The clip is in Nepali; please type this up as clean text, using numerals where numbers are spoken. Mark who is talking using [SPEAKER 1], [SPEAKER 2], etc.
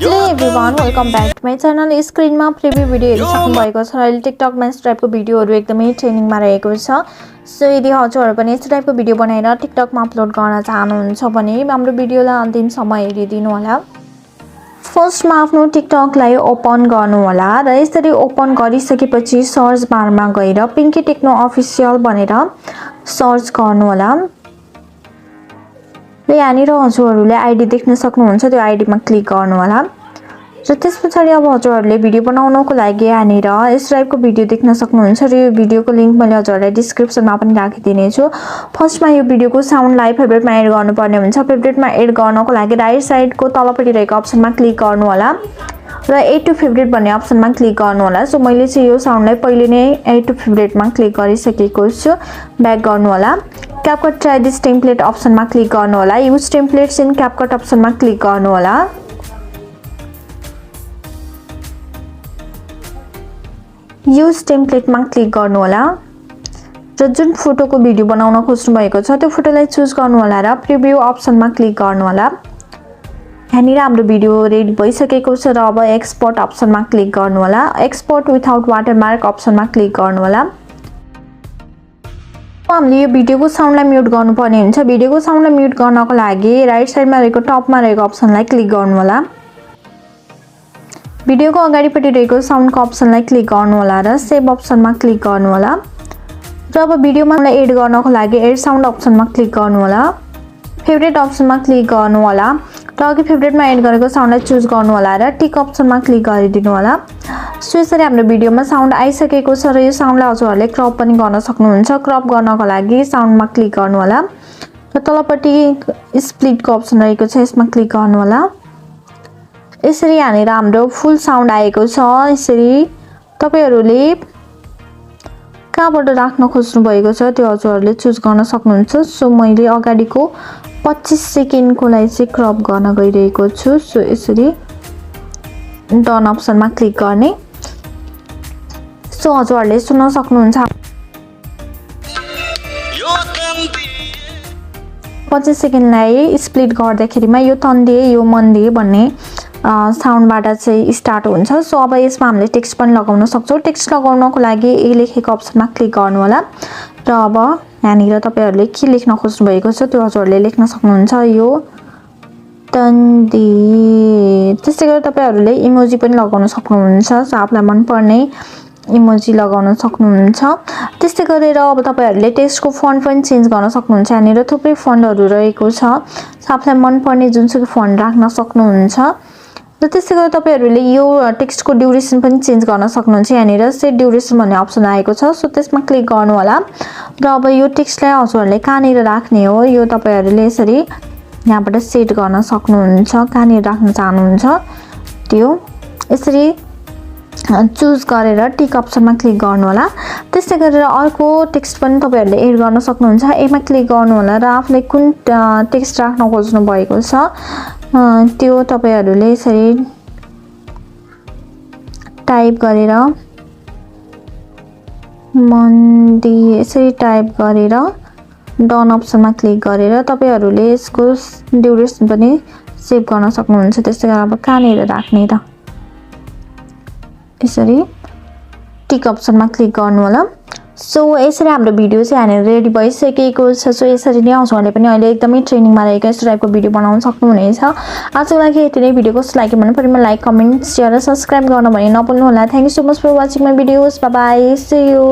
[SPEAKER 1] Hello everyone, welcome back to my channel. स्क्रिनमा प्रिभ्यू भिडियो हेरिसक्नु भएको छ र अहिले टिकटकमा यस टाइपको भिडियोहरू एकदमै ट्रेनिङमा रहेको छ। सो यदि हजुरहरू पनि यस टाइपको भिडियो बनाएर टिकटकमा अपलोड गर्न चाहनुहुन्छ भने हाम्रो भिडियोलाई अन्तिमसम्म हेरिदिनु होला। फर्स्टमा आफ्नो टिकटकलाई ओपन गर्नु होला र यसरी ओपन गरिसकेपछि सर्च बारमा गएर पिंकी टेक्नो अफिसियल भनेर सर्च गर्नु होला। र यहाँनिर हजुरहरूले आईडी देख्न सक्नुहुन्छ, त्यो आईडीमा क्लिक गर्नु होला। र त्यसपछि अब हजुरहरूले भिडियो बनाउनको लागि यहाँनिर यस टाइपको भिडियो देख्न सक्नुहुन्छ र यो भिडियोको लिंक मैले हजुरहरूलाई डिस्क्रिप्सनमा पनि राखिदिने छु। फर्स्टमा यो भिडियोको साउन्डलाई फेभरेटमा एड गर्नुपर्ने हुन्छ। फेभरेटमा एड गर्नको लागि राइट साइडको तलपट्टि रहेको अप्सनमा क्लिक गर्नु होला र एड टु फेभरेट भन्ने अप्सनमा क्लिक गर्नु होला। सो मैले चाहिँ यो साउन्डलाई पहिले नै एड टु फेभरेटमा क्लिक गरिसकेको छु। ब्याक गर्नु होला। क्यापकट ट्राई दिस टेम्प्लेट अप्सनमा क्लिक गर्नु होला। युज टेम्प्लेट्स इन क्यापकट अप्सनमा क्लिक गर्नु होला। युज टेम्प्लेटमा क्लिक गर्नु होला र जुन फोटोको भिडियो बनाउन खोज्नु भएको छ त्यो फोटोलाई चुज गर्नु होला र प्रिभ्यू अप्सनमा क्लिक गर्नु होला। यहाँनिर हाम्रो भिडियो रेडी भइसकेको छ र अब एक्सपोर्ट अप्सनमा क्लिक गर्नु होला। एक्सपोर्ट विथआउट वाटरमार्क अप्सनमा क्लिक गर्नु होला। हामीले यो भिडियोको साउन्डलाई म्युट गर्नुपर्ने हुन्छ। भिडियोको साउन्डलाई म्युट गर्नको लागि राइट साइडमा रहेको टपमा रहेको अप्सनलाई क्लिक गर्नु होला। भिडियोको अगाडिपट्टि रहेको साउन्डको अप्सनलाई क्लिक गर्नु होला र सेभ अप्सनमा क्लिक गर्नु होला। र अब भिडियोमा एड गर्नको लागि एड साउन्ड अप्सनमा क्लिक गर्नु होला। फेभरेट अप्सनमा क्लिक गर्नु होला र अघि फेभरेटमा एड गरेको साउन्डलाई चुज गर्नु होला र टिक अप्सनमा क्लिक गरिदिनु होला। सो यसरी हाम्रो भिडियोमा साउन्ड आइसकेको छ र यो साउन्डलाई हजुरहरूले क्रप पनि गर्न सक्नुहुन्छ। क्रप गर्नको लागि साउन्डमा क्लिक गर्नु होला र तलपट्टि स्प्लिटको अप्सन रहेको छ, यसमा क्लिक गर्नु होला। यसरी यहाँनिर हाम्रो फुल साउन्ड आएको छ। यसरी तपाईहरुले कहाँबाट राख्न खोज्नु भएको छ त्यो हजुरहरूले चुज गर्न सक्नुहुन्छ। सो मैले अगाडिको 25 सेकेन्डको लागि चाहिँ क्रप गर्न गइरहेको छु। सो यसरी डन अप्सनमा क्लिक गर्ने। सो हजुरहरूले सुन्न सक्नुहुन्छ 25 सेकेन्डलाई स्प्लिट गर्दाखेरिमा यो तन्दिए यो मन्दिए भन्ने साउन्डबाट चाहिँ स्टार्ट हुन्छ। सो अब यसमा हामीले टेक्स्ट पनि लगाउन सक्छौँ। टेक्स्ट लगाउनको लागि ए लेखेको अप्सनमा क्लिक गर्नु होला र अब यहाँनिर तपाईहरुले के लेख्न खोज्नु भएको छ त्यो हजुरहरूले लेख्न सक्नुहुन्छ। यो तन्दी। त्यसै गरी तपाईहरुले इमोजी पनि लगाउन सक्नुहुन्छ। सो आफुलाई मन पर्ने इमोजी लगाउन सक्नुहुन्छ। त्यस्तै गरेर अब तपाईहरुले टेक्स्टको फन्ट पनि चेन्ज गर्न सक्नुहुन्छ। यहाँनिर थुप्रै फन्टहरु रहेको छ। सो आफुलाई मन पर्ने जुनसुकै फन्ट राख्न सक्नुहुन्छ। र त्यसै गरी तपाईहरुले यो टेक्स्टको ड्युरेसन पनि चेन्ज गर्न सक्नुहुन्छ। यहाँनिर सेट ड्युरेसन भन्ने अप्सन आएको छ। सो त्यसमा क्लिक गर्नु होला र अब यो टेक्स्टलाई हजुरहरूले कहाँनिर राख्ने हो यो तपाईहरुले यसरी यहाँबाट सेट गर्न सक्नुहुन्छ। कहाँनिर राख्न चाहनुहुन्छ त्यो यसरी चुज गरेर टिक अप्सनमा क्लिक गर्नु होला। त्यसै गरेर अर्को टेक्स्ट पनि तपाईहरुले एड गर्न सक्नुहुन्छ। एमा क्लिक गर्नु होला र आफुले कुन टेक्स्ट राख्न खोज्नु भएको छ त्यो तपाईहरुले यसरी टाइप गरेर मन्दी यसरी टाइप गरेर डन अप्सनमा क्लिक गरेर तपाईहरुले यसको ड्युरेसन पनि सेभ गर्न सक्नुहुन्छ। त्यसै गरी अब कहाँनिर राख्ने त यसरी टिक अप्सनमा क्लिक गर्नु होला। सो यसरी हाम्रो भिडियो चाहिँ यहाँनिर रेडी भइसकेको छ। सो यसरी नै हजुरहरूले पनि अहिले एकदमै ट्रेनिङमा रहेको यस टाइपको भिडियो बनाउन सक्नुहुनेछ। आजको लागि यति नै। भिडियो कस्तो लाग्यो भन्नु पऱ्यो लाइक कमेन्ट शेयर र सब्स्क्राइब गर्न भने नभुल्नु होला। Thank you so much for watching my videos. Bye bye, see you.